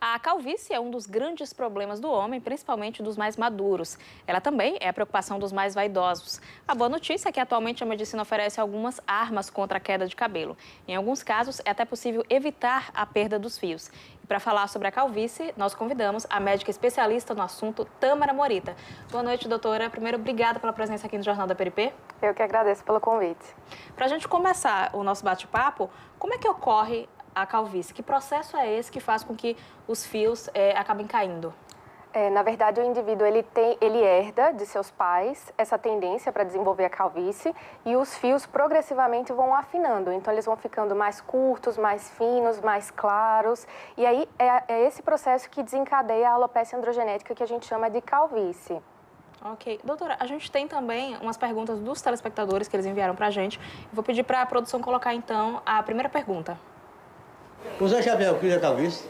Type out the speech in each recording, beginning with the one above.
A calvície é um dos grandes problemas do homem, principalmente dos mais maduros. Ela também é a preocupação dos mais vaidosos. A boa notícia é que atualmente a medicina oferece algumas armas contra a queda de cabelo. Em alguns casos, é até possível evitar a perda dos fios. E para falar sobre a calvície, nós convidamos a médica especialista no assunto, Tâmara Morita. Boa noite, doutora. Primeiro, obrigada pela presença aqui no Jornal da PRP. Eu que agradeço pelo convite. Para a gente começar o nosso bate-papo, como é que ocorre a calvície? Que processo é esse que faz com que os fios acabem caindo? Na verdade, o indivíduo ele herda de seus pais essa tendência para desenvolver a calvície e os fios progressivamente vão afinando. Então, eles vão ficando mais curtos, mais finos, mais claros. E aí, é esse processo que desencadeia a alopecia androgenética que a gente chama de calvície. Ok. Doutora, a gente tem também umas perguntas dos telespectadores que eles enviaram para a gente. Eu vou pedir para a produção colocar, então, a primeira pergunta. Usar chapéu cria calvície?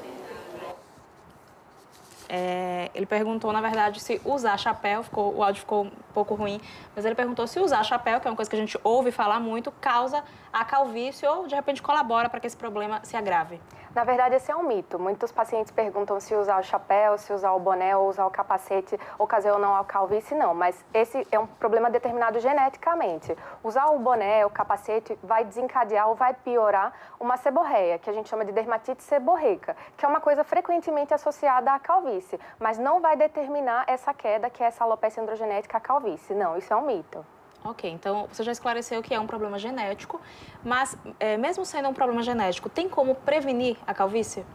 Ele perguntou, na verdade, se usar chapéu, o áudio ficou um pouco ruim, mas ele perguntou se usar chapéu, que é uma coisa que a gente ouve falar muito, causa a calvície ou, de repente, colabora para que esse problema se agrave. Na verdade, esse é um mito. Muitos pacientes perguntam se usar o chapéu, se usar o boné ou usar o capacete ocasionam a calvície. Não, mas esse é um problema determinado geneticamente. Usar o boné, o capacete, vai desencadear ou vai piorar uma seborreia, que a gente chama de dermatite seborreica, que é uma coisa frequentemente associada à calvície, mas não vai determinar essa queda, que é essa alopecia androgenética, a calvície. Não, isso é um mito. Ok, então você já esclareceu que é um problema genético, mas mesmo sendo um problema genético, tem como prevenir a calvície?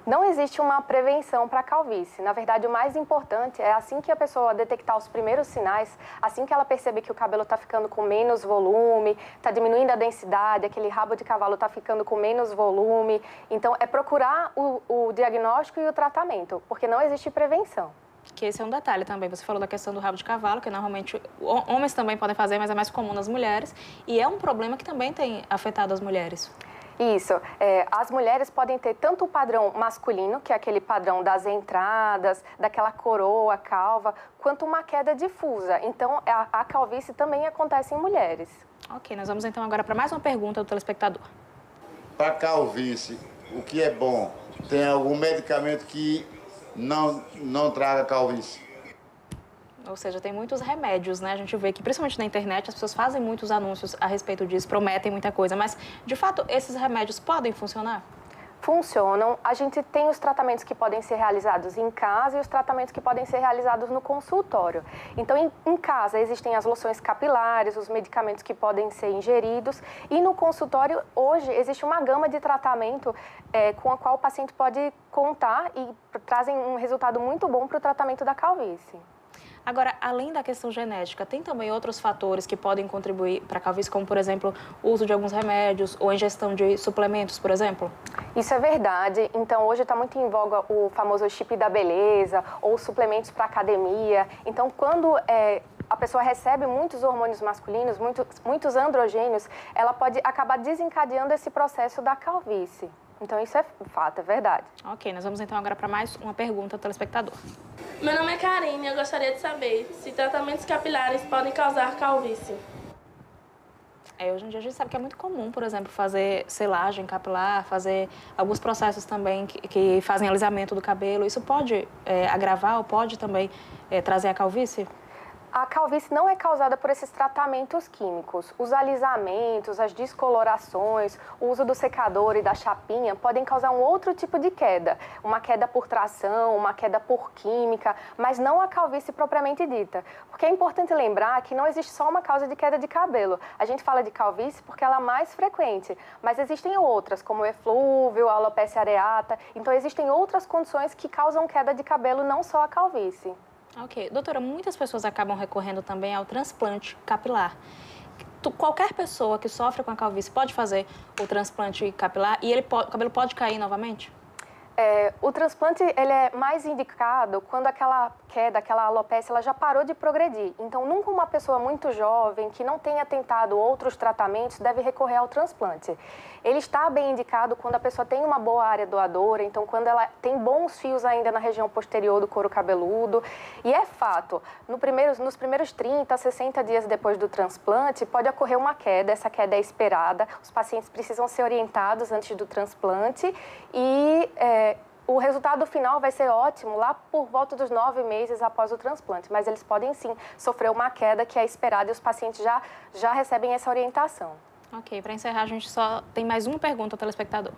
Não existe uma prevenção para a calvície. Na verdade, o mais importante é assim que a pessoa detectar os primeiros sinais, assim que ela perceber que o cabelo está ficando com menos volume, está diminuindo a densidade, aquele rabo de cavalo está ficando com menos volume. Então, é procurar o diagnóstico e o tratamento, porque não existe prevenção. Que esse é um detalhe também. Você falou da questão do rabo de cavalo, que normalmente homens também podem fazer, mas é mais comum nas mulheres. E é um problema que também tem afetado as mulheres. Isso. As mulheres podem ter tanto o padrão masculino, que é aquele padrão das entradas, daquela coroa calva, quanto uma queda difusa. Então, a calvície também acontece em mulheres. Ok, nós vamos então agora para mais uma pergunta do telespectador. Para calvície, o que é bom? Tem algum medicamento que não traga calvície? Ou seja, tem muitos remédios, né? A gente vê que, principalmente na internet, as pessoas fazem muitos anúncios a respeito disso, prometem muita coisa. Mas, de fato, esses remédios podem funcionar? Funcionam. A gente tem os tratamentos que podem ser realizados em casa e os tratamentos que podem ser realizados no consultório. Então, em casa, existem as loções capilares, os medicamentos que podem ser ingeridos. E no consultório, hoje, existe uma gama de tratamento com a qual o paciente pode contar e trazem um resultado muito bom para o tratamento da calvície. Agora, além da questão genética, tem também outros fatores que podem contribuir para a calvície, como, por exemplo, o uso de alguns remédios ou ingestão de suplementos, por exemplo? Isso é verdade. Então, hoje está muito em voga o famoso chip da beleza ou suplementos para academia. Então, quando a pessoa recebe muitos hormônios masculinos, muitos androgênios, ela pode acabar desencadeando esse processo da calvície. Então, isso é fato, é verdade. Ok, nós vamos então agora para mais uma pergunta do telespectador. Meu nome é Karine e eu gostaria de saber se tratamentos capilares podem causar calvície. Hoje em dia a gente sabe que é muito comum, por exemplo, fazer selagem capilar, fazer alguns processos também que fazem alisamento do cabelo. Isso pode agravar ou pode também trazer a calvície? A calvície não é causada por esses tratamentos químicos. Os alisamentos, as descolorações, o uso do secador e da chapinha podem causar um outro tipo de queda. Uma queda por tração, uma queda por química, mas não a calvície propriamente dita. Porque é importante lembrar que não existe só uma causa de queda de cabelo. A gente fala de calvície porque ela é mais frequente, mas existem outras, como o eflúvio, a alopecia areata. Então, existem outras condições que causam queda de cabelo, não só a calvície. Ok. Doutora, muitas pessoas acabam recorrendo também ao transplante capilar. Qualquer pessoa que sofre com a calvície pode fazer o transplante capilar e o cabelo pode cair novamente? O transplante ele é mais indicado quando aquela queda, aquela alopecia, ela já parou de progredir. Então, nunca uma pessoa muito jovem, que não tenha tentado outros tratamentos, deve recorrer ao transplante. Ele está bem indicado quando a pessoa tem uma boa área doadora, então quando ela tem bons fios ainda na região posterior do couro cabeludo. E é fato, nos primeiros 30, 60 dias depois do transplante, pode ocorrer uma queda, essa queda é esperada. Os pacientes precisam ser orientados antes do transplante e O resultado final vai ser ótimo lá por volta dos 9 meses após o transplante, mas eles podem sim sofrer uma queda que é esperada e os pacientes já recebem essa orientação. Ok, para encerrar, a gente só tem mais uma pergunta ao telespectador.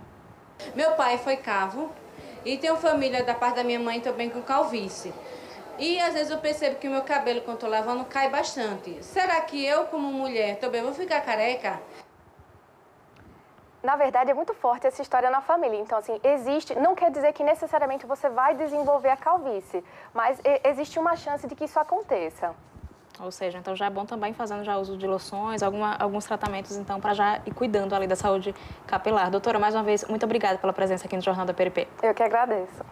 Meu pai foi calvo e tenho família da parte da minha mãe também com calvície. E às vezes eu percebo que o meu cabelo, quando estou lavando, cai bastante. Será que eu, como mulher, também vou ficar careca? Na verdade, é muito forte essa história na família. Então, assim, não quer dizer que necessariamente você vai desenvolver a calvície, mas existe uma chance de que isso aconteça. Ou seja, então já é bom também fazendo já uso de loções, alguns tratamentos, então, para já ir cuidando ali da saúde capilar. Doutora, mais uma vez, muito obrigada pela presença aqui no Jornal da PRP. Eu que agradeço.